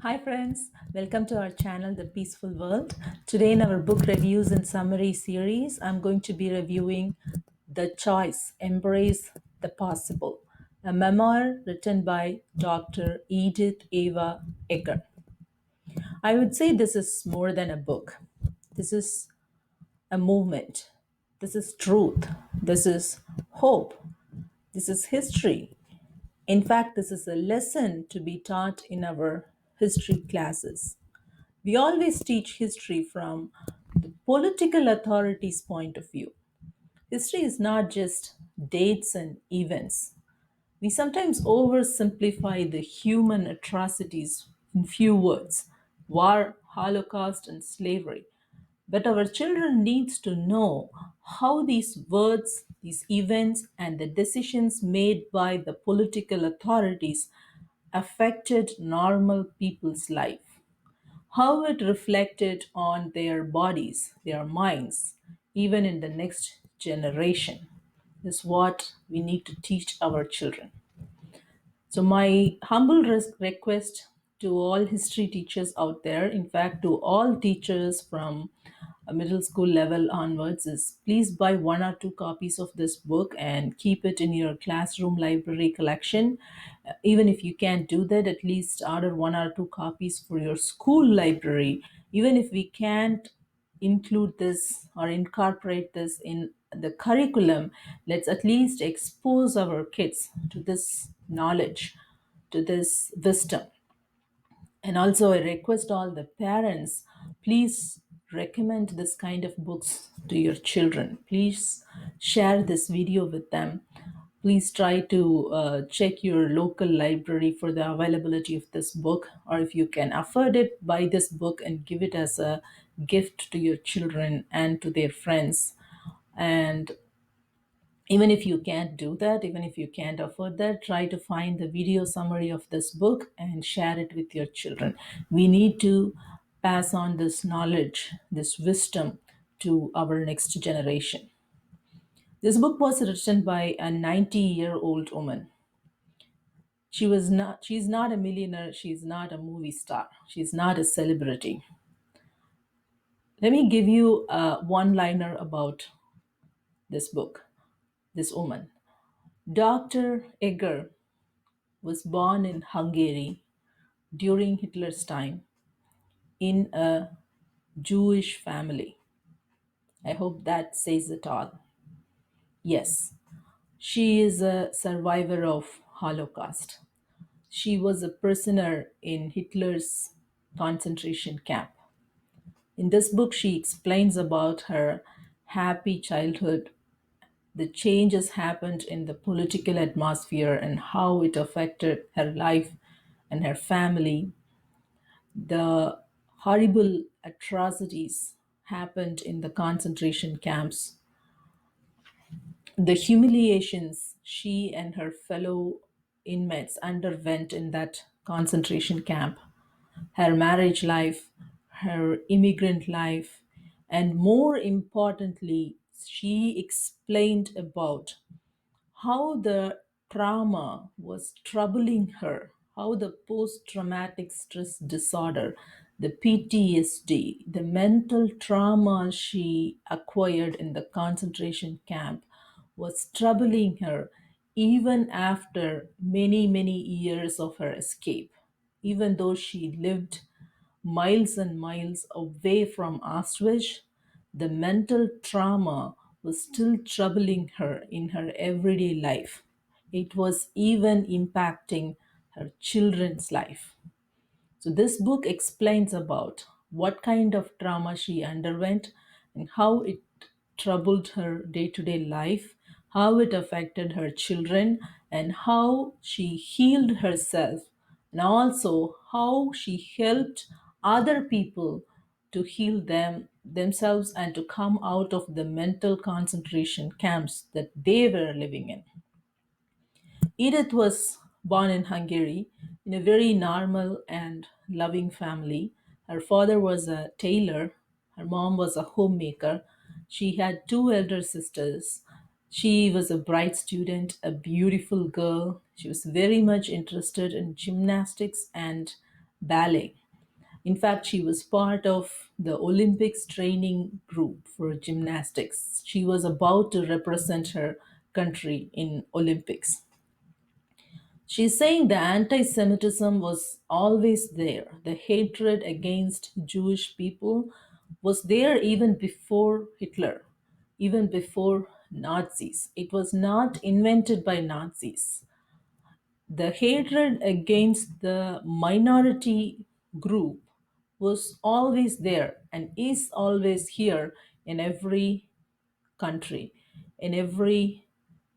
Hi, friends. Welcome to our channel, The Peaceful World. Today, in our book reviews and summary series, I'm going to be reviewing The Choice Embrace the Possible, a memoir written by Dr. Edith Eva Eger. I would say this is more than a book, this is a movement, this is truth, this is hope, this is history. In fact, this is a lesson to be taught in our history classes. We always teach history from the political authority's point of view. History is not just dates and events. We sometimes oversimplify the human atrocities in few words: war, Holocaust, and slavery. But our children needs to know how these words, these events, and the decisions made by the political authorities affected normal people's life, how it reflected on their bodies, their minds, even in the next generation, is what we need to teach our children. So, my humble request to all history teachers out there, in fact, to all teachers from a middle school level onwards, is please buy one or two copies of this book and keep it in your classroom library collection. Even if you can't do that, at least order one or two copies for your school library. Even if we can't include this or incorporate this in the curriculum, let's at least expose our kids to this knowledge, to this wisdom. And also, I request all the parents, please recommend this kind of books to your children. Please share this video with them. Please try to check your local library for the availability of this book, or if you can afford it, buy this book and give it as a gift to your children and to their friends. And even if you can't do that, even if you can't afford that, try to find the video summary of this book and share it with your children. We need to pass on this knowledge, this wisdom to our next generation. This book was written by a 90-year-old woman. She's not a millionaire, she's not a movie star, she's not a celebrity. Let me give you a one liner about this book, this woman. Dr. Egger was born in Hungary during Hitler's time in a Jewish family. I hope that says it all. Yes, she is a survivor of Holocaust. She was a prisoner in Hitler's concentration camp. In this book, she explains about her happy childhood, the changes happened in the political atmosphere and how it affected her life and her family. The horrible atrocities happened in the concentration camps, the humiliations she and her fellow inmates underwent in that concentration camp, her marriage life, her immigrant life, and more importantly, she explained about how the trauma was troubling her, how the post traumatic stress disorder, the PTSD, the mental trauma she acquired in the concentration camp was troubling her even after many, many years of her escape. Even though she lived miles and miles away from Auschwitz, the mental trauma was still troubling her in her everyday life. It was even impacting her children's life. So this book explains about what kind of trauma she underwent and how it troubled her day-to-day life, how it affected her children, and how she healed herself, and also how she helped other people to heal themselves and to come out of the mental concentration camps that they were living in. Edith was born in Hungary in a very normal and loving family. Her father was a tailor, her mom was a homemaker. She had two elder sisters. She was a bright student, a beautiful girl. She was very much interested in gymnastics and ballet. In fact, she was part of the Olympics training group for gymnastics. She was about to represent her country in Olympics. She's saying the anti Semitism was always there. The hatred against Jewish people was there even before Hitler, even before Nazis. It was not invented by Nazis. The hatred against the minority group was always there and is always here in every country, in every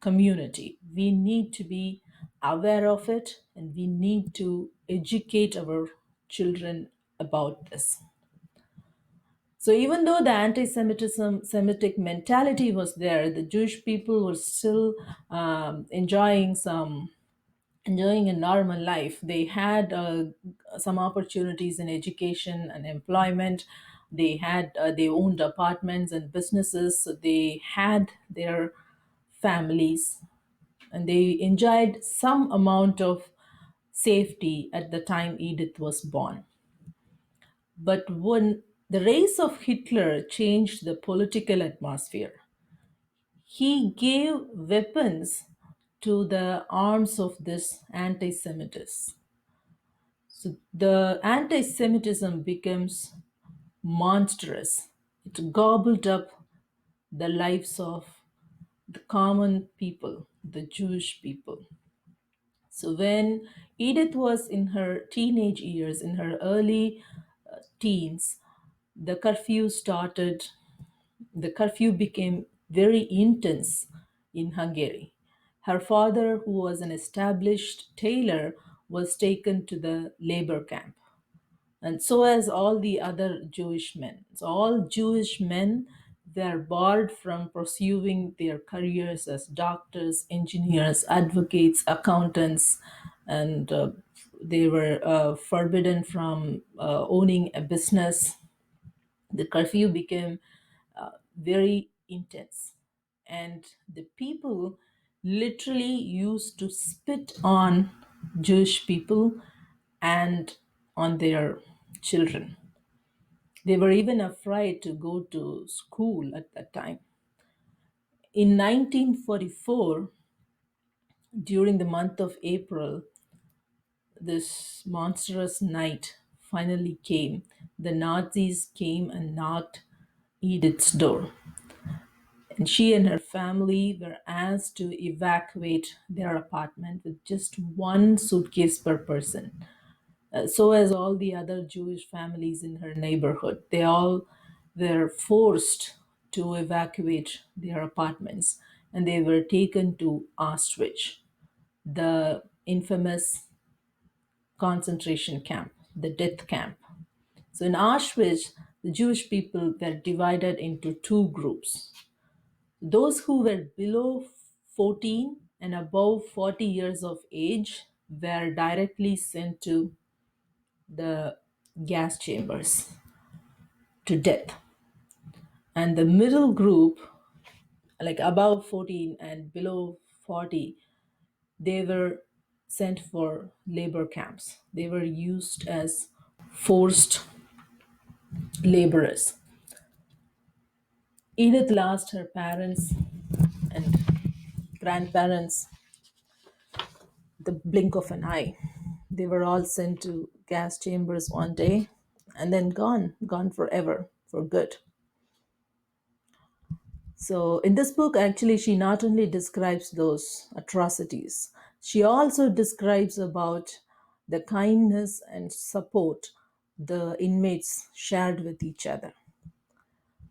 community. We need to be aware of it and we need to educate our children about this. So even though the anti-Semitism, Semitic mentality was there, the Jewish people were still enjoying a normal life. They had some opportunities in education and employment. They owned apartments and businesses. So they had their families, and they enjoyed some amount of safety at the time Edith was born. But when the rise of Hitler changed the political atmosphere, he gave weapons to the arms of this anti-Semitism. So the anti Semitism becomes monstrous. It gobbled up the lives of the common people, the Jewish people. So when Edith was in her teenage years, in her early teens, the curfew started, the curfew became very intense in Hungary. Her father, who was an established tailor, was taken to the labor camp, and so as all the other Jewish men. So all Jewish men were barred from pursuing their careers as doctors, engineers, advocates, accountants, and they were forbidden from owning a business. The curfew became very intense, and the people literally used to spit on Jewish people and on their children. They were even afraid to go to school at that time. In 1944, during the month of April, this monstrous night finally came. The Nazis came and knocked Edith's door, and she and her family were asked to evacuate their apartment with just one suitcase per person. So as all the other Jewish families in her neighborhood. They all were forced to evacuate their apartments, and they were taken to Auschwitz, the infamous concentration camp, the death camp. So in Auschwitz, the Jewish people were divided into two groups. Those who were below 14 and above 40 years of age were directly sent to the gas chambers to death. And the middle group, like above 14 and below 40, they were sent for labor camps. They were used as forced laborers. Edith lost her parents and grandparents the blink of an eye. They were all sent to gas chambers one day and then gone forever, for good. So, in this book, actually, she not only describes those atrocities, she also describes about the kindness and support the inmates shared with each other.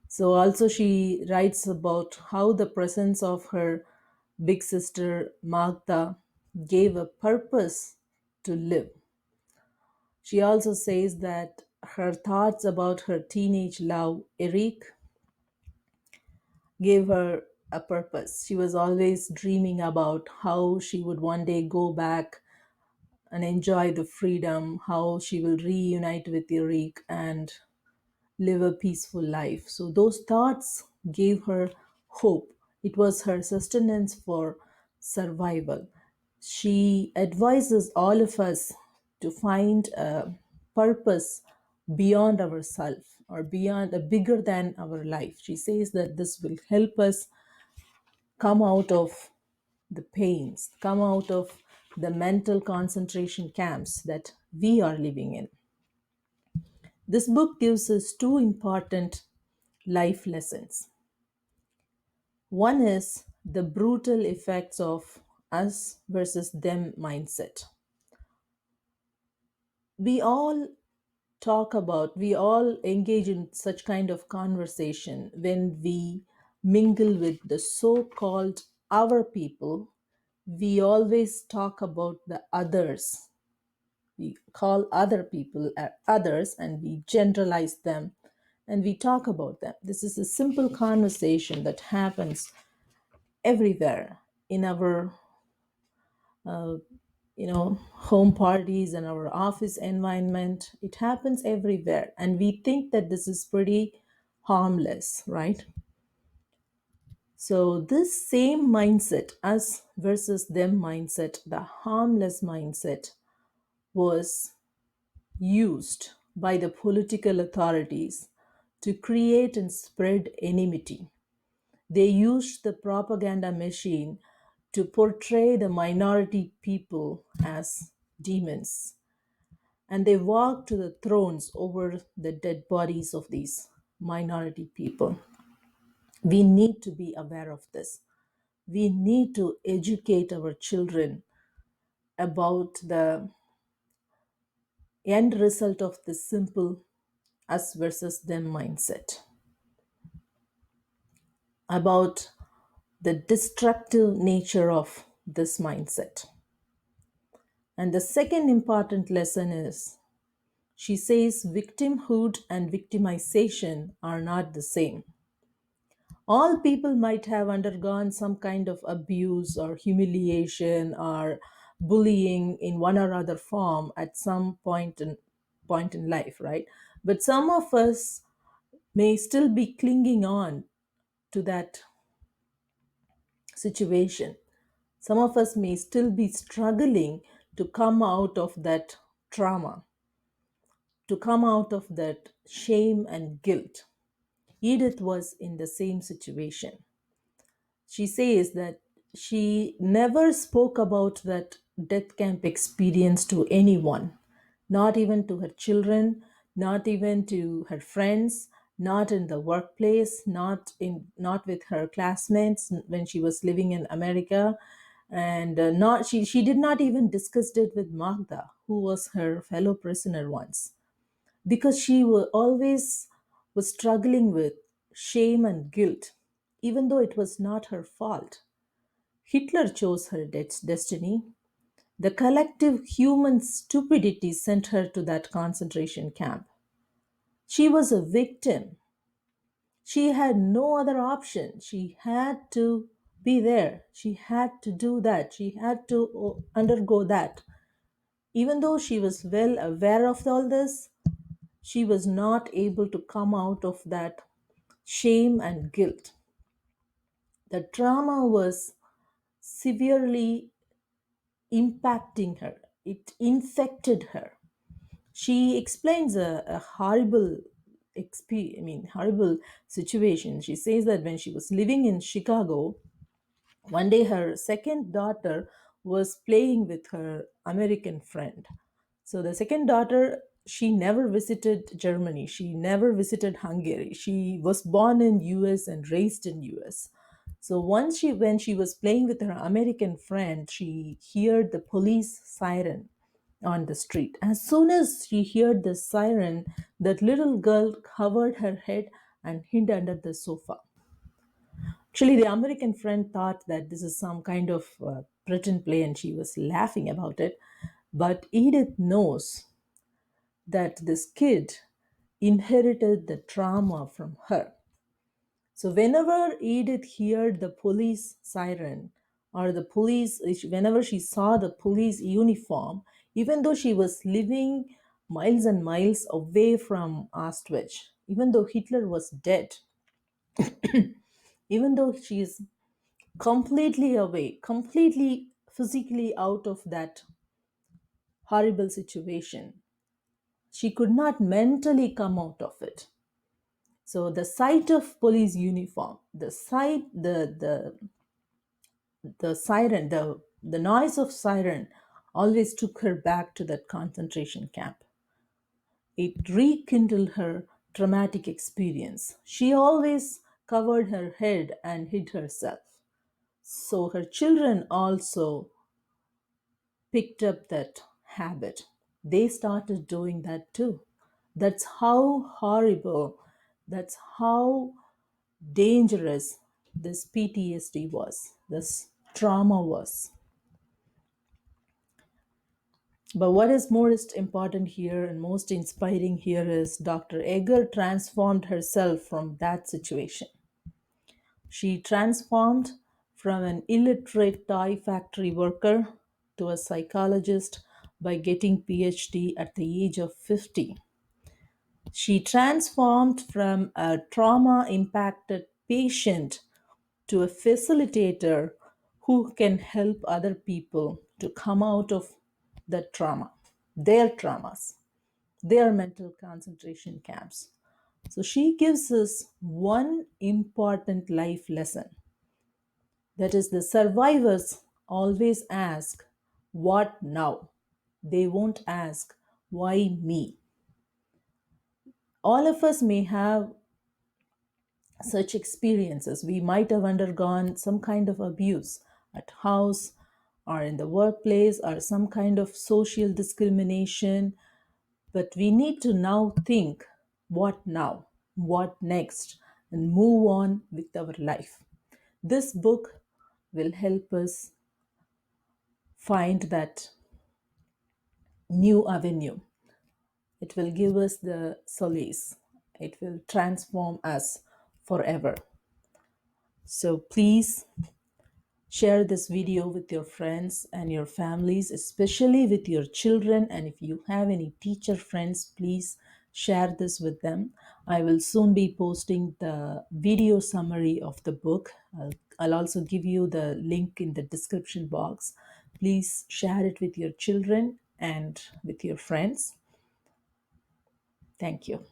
So, also, she writes about how the presence of her big sister Magda gave a purpose to live. She also says that her thoughts about her teenage love, Eric, gave her a purpose. She was always dreaming about how she would one day go back and enjoy the freedom, how she will reunite with Eric and live a peaceful life. So those thoughts gave her hope. It was her sustenance for survival. She advises all of us to find purpose beyond ourself or beyond bigger than our life. She says that this will help us come out of the pains, come out of the mental concentration camps that we are living in. This book gives us two important life lessons. One is the brutal effects of us versus them mindset. We all we all engage in such kind of conversation when we mingle with the so called our people. We always talk about the others. We call other people others and we generalize them and we talk about them. This is a simple conversation that happens everywhere in our home parties and our office environment. It happens everywhere and we think that this is pretty harmless, right? So this same mindset, us versus them mindset, the harmless mindset, was used by the political authorities to create and spread enmity. They used the propaganda machine to portray the minority people as demons. And they walked to the thrones over the dead bodies of these minority people. We need to be aware of this. We need to educate our children about the end result of this simple us versus them mindset, about the destructive nature of this mindset. And the second important lesson is she says victimhood and victimization are not the same. All people might have undergone some kind of abuse or humiliation or bullying in one or other form at some point in life, right? But some of us may still be clinging on to that situation. Some of us may still be struggling to come out of that trauma, to come out of that shame and guilt. Edith was in the same situation. She says that she never spoke about that death camp experience to anyone, not even to her children, not even to her friends, not in the workplace, not with her classmates when she was living in America, and not she did not even discuss it with Magda, who was her fellow prisoner once, because always was struggling with shame and guilt, even though it was not her fault. Hitler chose her destiny. The collective human stupidity sent her to that concentration camp. She was a victim. She had no other option. She had to be there. She had to do that. She had to undergo that. Even though she was well aware of all this, she was not able to come out of that shame and guilt. The trauma was severely impacting her, it infected her. She explains a horrible horrible situation. She says that when she was living in Chicago, one day her second daughter was playing with her American friend. So the second daughter, she never visited Germany. She never visited Hungary. She was born in US and raised in US. So when she was playing with her American friend, she heard the police siren on the street. As soon as she heard the siren, that little girl covered her head and hid under the sofa. Actually, the American friend thought that this is some kind of pretend play and she was laughing about it. But Edith knows that this kid inherited the trauma from her. So whenever Edith heard the police siren or whenever she saw the police uniform, even though she was living miles and miles away from Auschwitz, even though Hitler was dead, even though she is completely away, completely physically out of that horrible situation, She could not mentally come out of it. So the sight of police uniform, the siren, the noise of siren always took her back to that concentration camp. It rekindled her traumatic experience. She always covered her head and hid herself. So her children also picked up that habit. They started doing that too. That's how horrible, that's how dangerous this PTSD was, this trauma was. But what is most important here and most inspiring here is Dr. Egger transformed herself from that situation. She transformed from an illiterate toy factory worker to a psychologist by getting PhD at the age of 50. She transformed from a trauma impacted patient to a facilitator who can help other people to come out of the trauma, their traumas, their mental concentration camps. So she gives us one important life lesson, that is, the survivors always ask, "What now?" They won't ask, "Why me?" All of us may have such experiences. We might have undergone some kind of abuse at house or in the workplace or some kind of social discrimination, but we need to now think, what now? What next? And move on with our life. This book will help us find that new avenue. It will give us the solace. It will transform us forever. So please share this video with your friends and your families, especially with your children. And if you have any teacher friends, please share this with them. I will soon be posting the video summary of the book. I'll also give you the link in the description box. Please share it with your children and with your friends. Thank you.